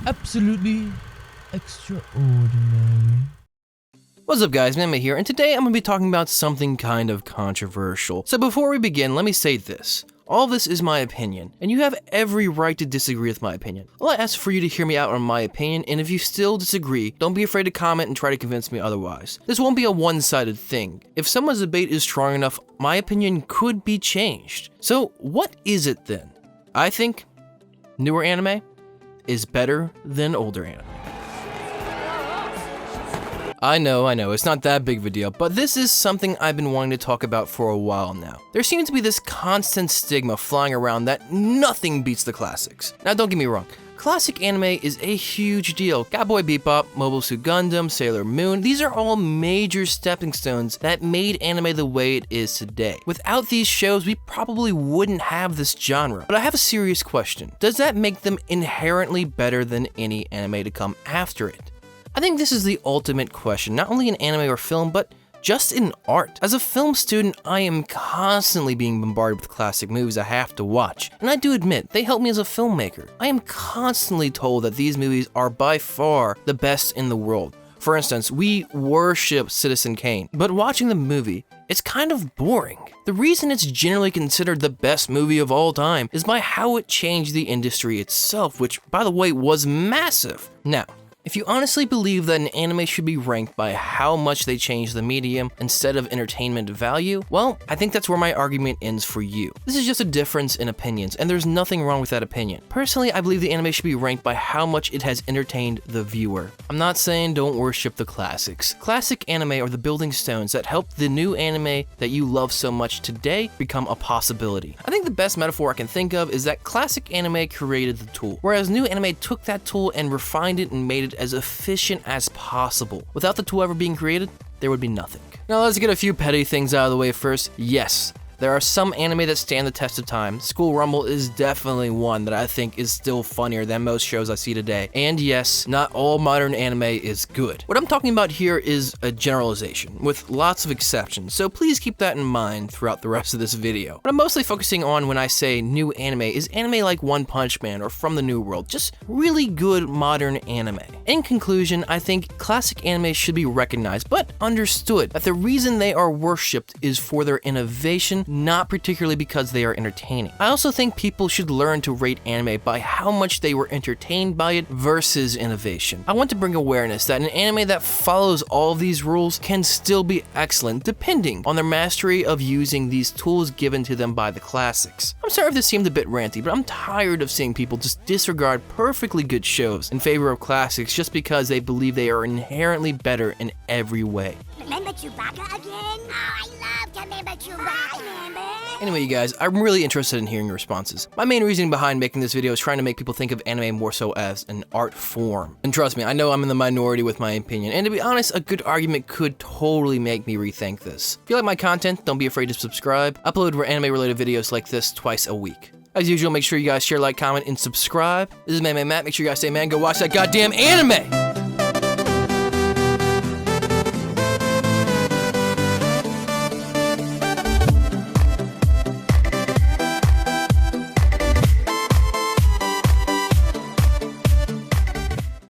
Absolutely extraordinary. What's up guys, Manime here, and today I'm going to be talking about something kind of controversial. So before we begin, let me say this. All this is my opinion, and you have every right to disagree with my opinion. All I ask for you to hear me out on my opinion, and if you still disagree, don't be afraid to comment and try to convince me otherwise. This won't be a one-sided thing. If someone's debate is strong enough, my opinion could be changed. So what is it then? I think newer anime is better than older anime. I know, it's not that big of a deal, but this is something I've been wanting to talk about for a while now. There seems to be this constant stigma flying around that nothing beats the classics. Now don't get me wrong, classic anime is a huge deal. Cowboy Bebop, Mobile Suit Gundam, Sailor Moon, these are all major stepping stones that made anime the way it is today. Without these shows, we probably wouldn't have this genre. But I have a serious question. Does that make them inherently better than any anime to come after it? I think this is the ultimate question, not only in anime or film, but just in art. As a film student, I am constantly being bombarded with classic movies I have to watch, and I do admit, they help me as a filmmaker. I am constantly told that these movies are by far the best in the world. For instance, we worship Citizen Kane, but watching the movie, it's kind of boring. The reason it's generally considered the best movie of all time is by how it changed the industry itself, which, by the way, was massive. Now, if you honestly believe that an anime should be ranked by how much they change the medium instead of entertainment value, well, I think that's where my argument ends for you. This is just a difference in opinions, and there's nothing wrong with that opinion. Personally, I believe the anime should be ranked by how much it has entertained the viewer. I'm not saying don't worship the classics. Classic anime are the building stones that help the new anime that you love so much today become a possibility. I think the best metaphor I can think of is that classic anime created the tool, whereas new anime took that tool and refined it and made it as efficient as possible. Without the tool ever being created, there would be nothing. Now let's get a few petty things out of the way first. Yes, there are some anime that stand the test of time. School Rumble is definitely one that I think is still funnier than most shows I see today. And yes, not all modern anime is good. What I'm talking about here is a generalization, with lots of exceptions, so please keep that in mind throughout the rest of this video. What I'm mostly focusing on when I say new anime is anime like One Punch Man or From the New World, just really good modern anime. In conclusion, I think classic anime should be recognized, but understood that the reason they are worshipped is for their innovation, not particularly because they are entertaining. I also think people should learn to rate anime by how much they were entertained by it versus innovation. I want to bring awareness that an anime that follows all of these rules can still be excellent depending on their mastery of using these tools given to them by the classics. I'm sorry if this seemed a bit ranty, but I'm tired of seeing people just disregard perfectly good shows in favor of classics just because they believe they are inherently better in every way. Remember Chewbacca again? Oh, I love to remember Chewbacca, remember? Anyway, you guys, I'm really interested in hearing your responses. My main reasoning behind making this video is trying to make people think of anime more so as an art form. And trust me, I know I'm in the minority with my opinion, and to be honest, a good argument could totally make me rethink this. If you like my content, don't be afraid to subscribe. I upload anime-related videos like this twice a week. As usual, make sure you guys share, like, comment, and subscribe. This is Man Matt. Make sure you guys stay man. Go watch that goddamn anime!